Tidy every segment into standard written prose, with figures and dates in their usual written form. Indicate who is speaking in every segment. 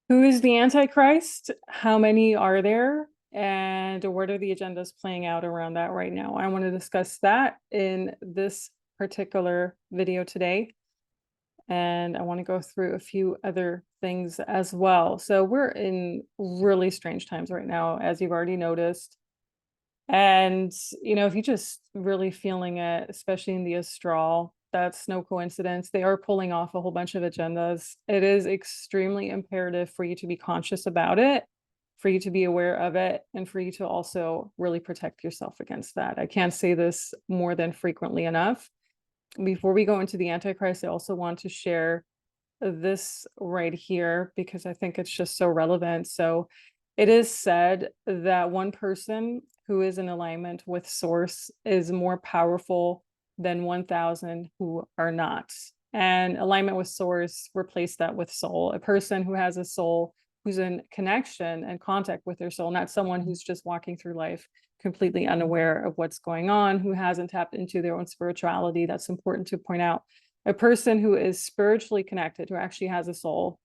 Speaker 1: Who is the Antichrist? How many are there? And what are the agendas playing out around that right now? I want to discuss that in this particular video today. And I want to go through a few other things as well. So we're in really strange times right now, as you've already noticed. And, if you're just really feeling it, especially in the astral, that's no coincidence. They are pulling off a whole bunch of agendas. It is extremely imperative for you to be conscious about it, for you to be aware of it, and for you to also really protect yourself against that. I can't say this more than frequently enough. Before we go into the Antichrist, I also want to share this right here because I think it's just so relevant. So it is said that one person who is in alignment with source is more powerful than 1,000 who are not. And alignment with source, replace that with soul. A person who has a soul, who's in connection and contact with their soul, not someone who's just walking through life completely unaware of what's going on, who hasn't tapped into their own spirituality. That's important to point out. A person who is spiritually connected, who actually has a soul,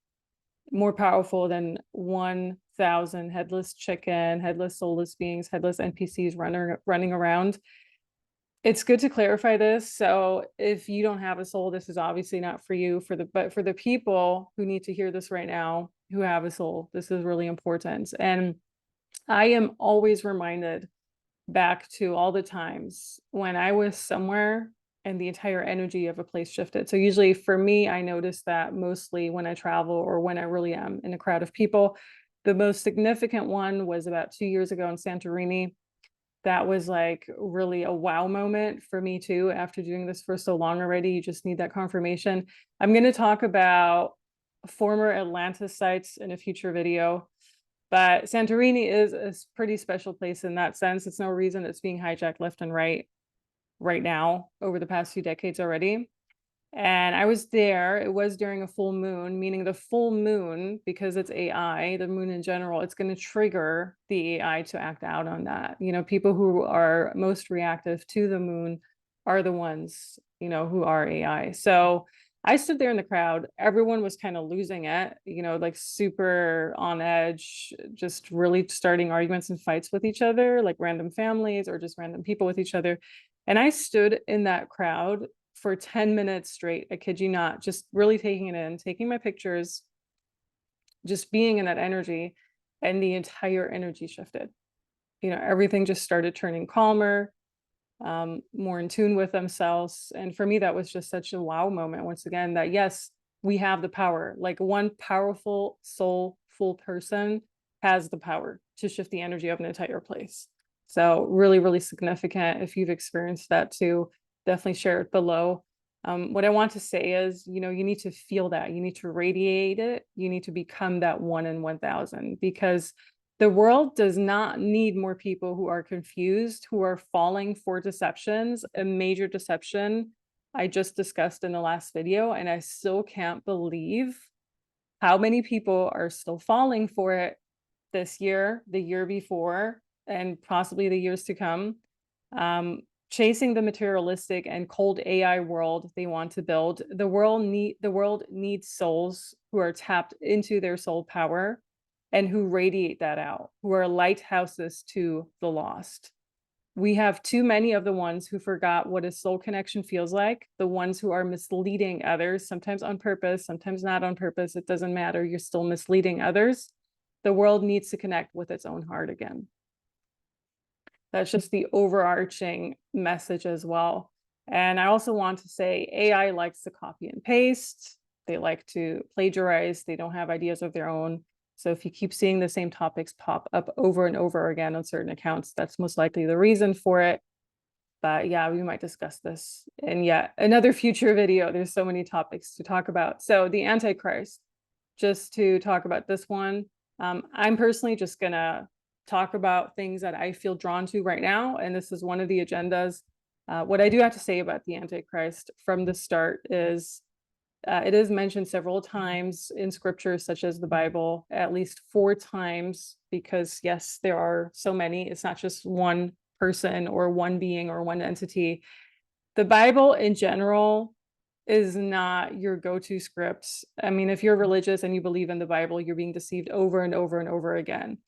Speaker 1: more powerful than 1,000 headless chicken, headless soulless beings, headless NPCs running around. It's good to clarify this. So if you don't have a soul, this is obviously not for you. But for the people who need to hear this right now, who have a soul, this is really important. And I am always reminded back to all the times when I was somewhere and the entire energy of a place shifted. So usually for me, I notice that mostly when I travel or when I really am in a crowd of people. The most significant one was about 2 years ago in Santorini. That was like really a wow moment for me too. After doing this for so long already, you just need that confirmation. I'm going to talk about former Atlantis sites in a future video. But Santorini is a pretty special place in that sense. It's no reason it's being hijacked left and right now over the past few decades already. And I was there. It was during a full moon, meaning the full moon, because it's AI, the moon in general, it's going to trigger the AI to act out on that. People who are most reactive to the moon are the ones, who are AI. So I stood there in the crowd. Everyone was kind of losing it, like super on edge, just really starting arguments and fights with each other, like random families or just random people with each other. And I stood in that crowd for 10 minutes straight. I kid you not, just really taking it in, taking my pictures, just being in that energy, and the entire energy shifted. Everything just started turning calmer, more in tune with themselves. And for me, that was just such a wow moment. Once again, that yes, we have the power. Like one powerful, soulful person has the power to shift the energy of an entire place. So really, really significant. If you've experienced that too, definitely share it below. What I want to say is, you need to feel that. You need to radiate it. You need to become that 1 in 1,000, because the world does not need more people who are confused, who are falling for deceptions. A major deception I just discussed in the last video, and I still can't believe how many people are still falling for it this year, the year before, and possibly the years to come. Chasing the materialistic and cold AI world they want to build. The world needs souls who are tapped into their soul power and who radiate that out, who are lighthouses to the lost. We have too many of the ones who forgot what a soul connection feels like, the ones who are misleading others, sometimes on purpose, sometimes not on purpose. It doesn't matter. You're still misleading others. The world needs to connect with its own heart again. That's just the overarching message as well. And I also want to say AI likes to copy and paste. They like to plagiarize. They don't have ideas of their own. So if you keep seeing the same topics pop up over and over again on certain accounts, that's most likely the reason for it. But yeah, we might discuss this in yet another future video. There's so many topics to talk about. So the Antichrist, just to talk about this one, I'm personally just gonna talk about things that I feel drawn to right now. And this is one of the agendas. What I do have to say about the Antichrist from the start is it is mentioned several times in scriptures, such as the Bible, at least 4 times, because yes, there are so many. It's not just one person or one being or one entity. The Bible in general is not your go-to scripts. I mean, if you're religious and you believe in the Bible, you're being deceived over and over and over again.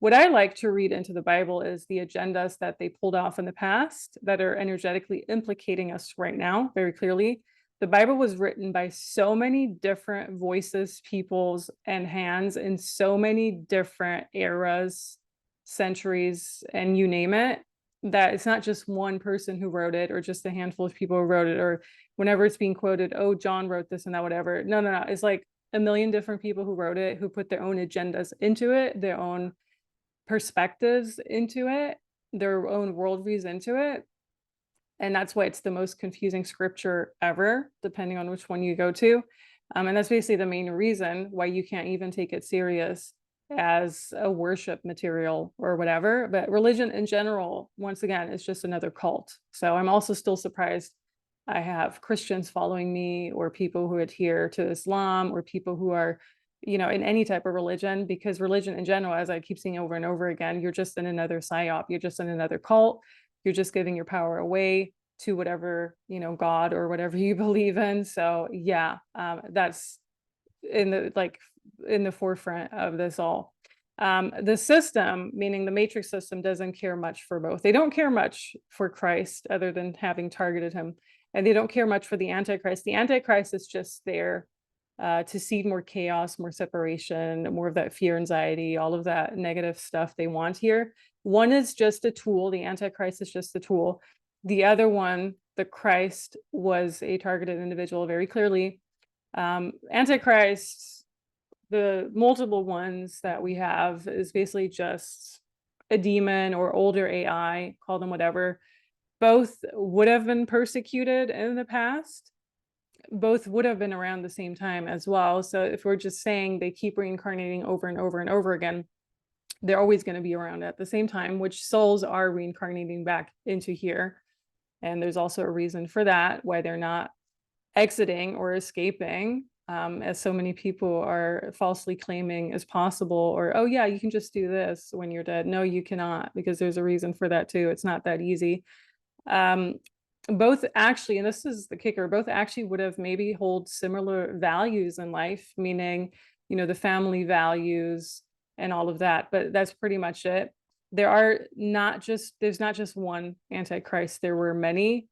Speaker 1: What I like to read into the Bible is the agendas that they pulled off in the past that are energetically implicating us right now very clearly. The Bible was written by so many different voices, peoples, and hands in so many different eras, centuries, and you name it, that it's not just one person who wrote it or just a handful of people who wrote it, or whenever it's being quoted, oh, John wrote this and that, whatever. No, no, no. It's like a million different people who wrote it, who put their own agendas into it, their own perspectives into it, their own worldviews into it. And that's why it's the most confusing scripture ever, depending on which one you go to. And that's basically the main reason why you can't even take it serious as a worship material or whatever. But religion in general, once again, is just another cult. So I'm also still surprised I have Christians following me, or people who adhere to Islam, or people who are, in any type of religion, because religion in general, as I keep seeing over and over again, you're just in another psyop, you're just in another cult, you're just giving your power away to whatever, God or whatever you believe in. So yeah, that's in the forefront of this all. The system, meaning the matrix system, doesn't care much for both. They don't care much for Christ other than having targeted him. And they don't care much for the Antichrist. The Antichrist is just there to seed more chaos, more separation, more of that fear, anxiety, all of that negative stuff they want here. One is just a tool. The Antichrist is just a tool. The other one, the Christ, was a targeted individual very clearly. Antichrist, the multiple ones that we have, is basically just a demon or older AI, call them whatever. Both would have been persecuted in the past. Both would have been around the same time as well. So if we're just saying they keep reincarnating over and over and over again, they're always going to be around at the same time, which souls are reincarnating back into here. And there's also a reason for that, why they're not exiting or escaping, as so many people are falsely claiming is possible. Or, oh yeah, you can just do this when you're dead. No, you cannot, because there's a reason for that too. It's not that easy. Both actually, and this is the kicker, both actually would have maybe hold similar values in life, meaning, the family values and all of that, but that's pretty much it. There's not just one Antichrist, there were many.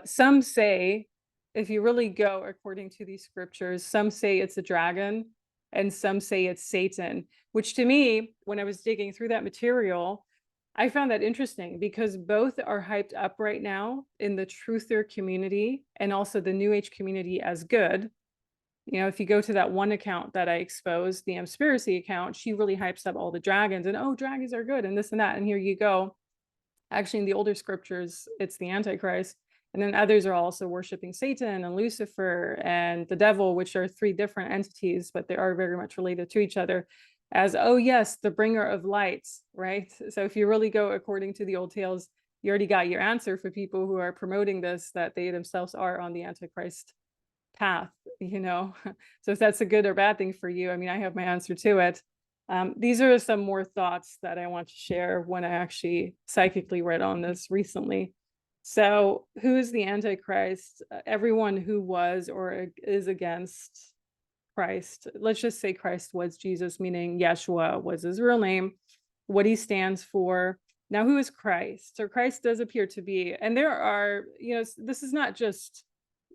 Speaker 1: Some say, if you really go according to these scriptures, some say it's a dragon and some say it's Satan, which to me, when I was digging through that material, I found that interesting because both are hyped up right now in the truther community and also the New Age community as good. If you go to that one account that I exposed, the Conspiracy account, she really hypes up all the dragons and, oh, dragons are good and this and that. And here you go. Actually, in the older scriptures, it's the Antichrist. And then others are also worshiping Satan and Lucifer and the devil, which are three different entities, but they are very much related to each other as, oh yes, the bringer of lights, right? So if you really go according to the old tales, you already got your answer for people who are promoting this, that they themselves are on the Antichrist path, So if that's a good or bad thing for you, I mean, I have my answer to it. These are some more thoughts that I want to share when I actually psychically read on this recently. So who is the Antichrist? Everyone who was or is against Christ. Let's just say Christ was Jesus, meaning Yeshua was his real name, what he stands for. Now, who is Christ? So Christ does appear to be, and there are, this is not just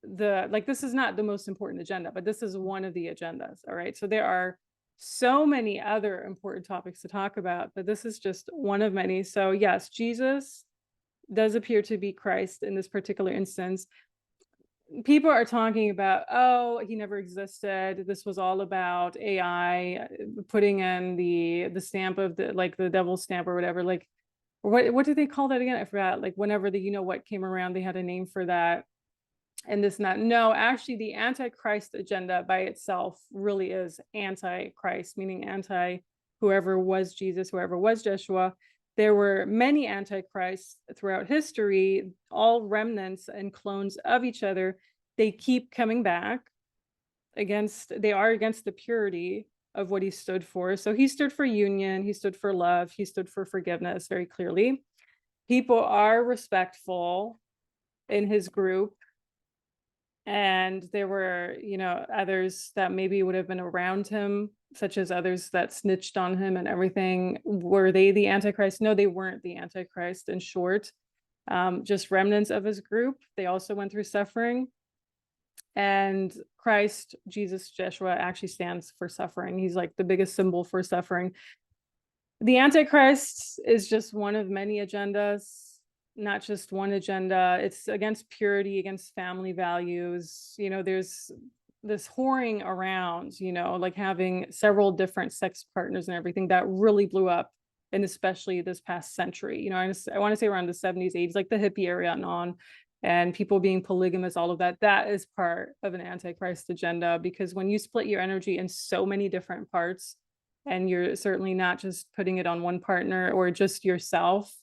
Speaker 1: this is not the most important agenda, but this is one of the agendas. All right. So there are so many other important topics to talk about, but this is just one of many. So yes, Jesus does appear to be Christ in this particular instance. People are talking about, oh, he never existed. This was all about AI putting in the stamp of the devil stamp or whatever. Like, what did they call that again? I forgot. Like whenever the what came around, they had a name for that. And this and that. No, actually, the Antichrist agenda by itself really is anti-Christ, meaning anti whoever was Jesus, whoever was Joshua. There were many antichrists throughout history, all remnants and clones of each other. They keep coming back they are against the purity of what he stood for. So he stood for union, he stood for love, he stood for forgiveness very clearly. People are respectful in his group. And there were, others that maybe would have been around him, such as others that snitched on him and everything. Were they the Antichrist? No, they weren't the Antichrist, in short. Just remnants of his group. They also went through suffering. And Christ, Jesus, Jeshua actually stands for suffering. He's like the biggest symbol for suffering. The Antichrist is just one of many agendas, not just one agenda. It's against purity, against family values. There's this whoring around, like having several different sex partners and everything that really blew up, and especially this past century. I want to say around the 70s, 80s, like the hippie area and on, and people being polygamous, all of that. That is part of an Antichrist agenda, because when you split your energy in so many different parts, and you're certainly not just putting it on one partner or just yourself,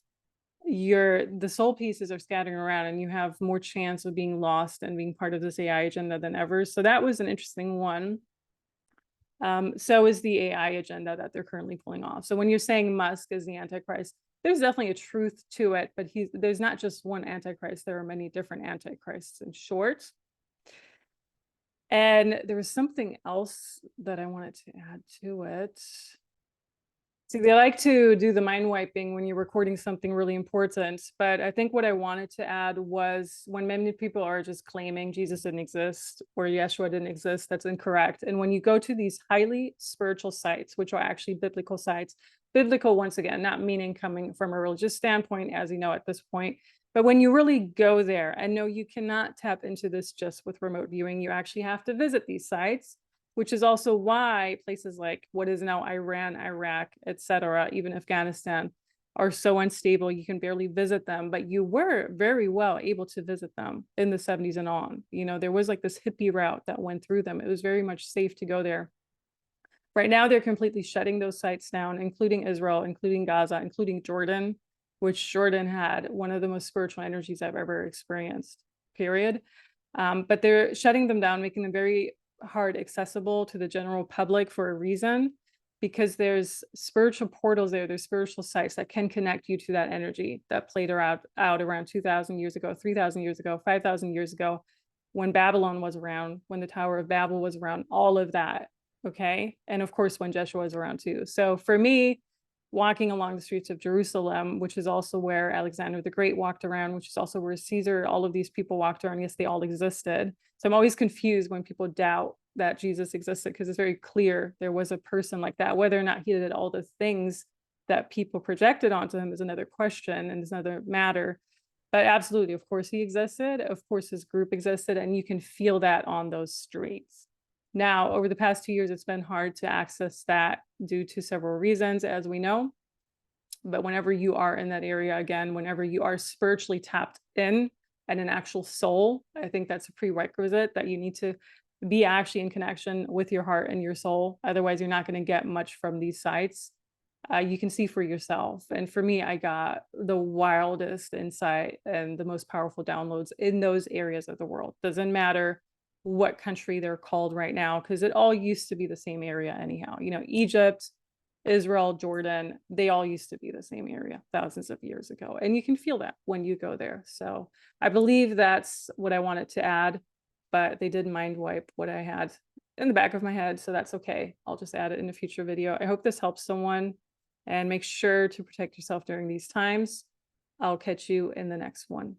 Speaker 1: the soul pieces are scattering around, and you have more chance of being lost and being part of this AI agenda than ever. So that was an interesting one. So is the AI agenda that they're currently pulling off. So when you're saying Musk is the Antichrist, there's definitely a truth to it, but there's not just one Antichrist. There are many different Antichrists, in short. And there was something else that I wanted to add to it. See, they like to do the mind wiping when you're recording something really important. But I think what I wanted to add was, when many people are just claiming Jesus didn't exist or Yeshua didn't exist, that's incorrect. And when you go to these highly spiritual sites, which are actually biblical sites, biblical, once again, not meaning coming from a religious standpoint, as you know at this point, but when you really go there, and no, you cannot tap into this just with remote viewing, you actually have to visit these sites, which is also why places like what is now Iran, Iraq, etc., even Afghanistan, are so unstable. You can barely visit them, but you were very well able to visit them in the 70s and on. There was like this hippie route that went through them. It was very much safe to go there. Right now, they're completely shutting those sites down, including Israel, including Gaza, including Jordan, which Jordan had one of the most spiritual energies I've ever experienced, period. But they're shutting them down, making them very hard accessible to the general public for a reason, because there's spiritual portals there's spiritual sites that can connect you to that energy that played out around 2,000 years ago, 3,000 years ago, 5,000 years ago, when Babylon was around, when the Tower of Babel was around, all of that. Okay. And of course, when Jeshua was around too. So for me, walking along the streets of Jerusalem, which is also where Alexander the Great walked around, which is also where Caesar, all of these people walked around. Yes, they all existed. So I'm always confused when people doubt that Jesus existed, because it's very clear there was a person like that. Whether or not he did all the things that people projected onto him is another question and is another matter. But absolutely, of course, he existed. Of course, his group existed, and you can feel that on those streets. Now, over the past 2 years, it's been hard to access that due to several reasons, as we know. But whenever you are in that area, again, whenever you are spiritually tapped in and an actual soul, I think that's a prerequisite, that you need to be actually in connection with your heart and your soul. Otherwise, you're not going to get much from these sites. You can see for yourself. And for me, I got the wildest insight and the most powerful downloads in those areas of the world. Doesn't matter what country they're called right now, because it all used to be the same area anyhow. Egypt, Israel, Jordan, they all used to be the same area thousands of years ago. And you can feel that when you go there. So I believe that's what I wanted to add, but they did mind wipe what I had in the back of my head. So that's okay. I'll just add it in a future video. I hope this helps someone, and make sure to protect yourself during these times. I'll catch you in the next one.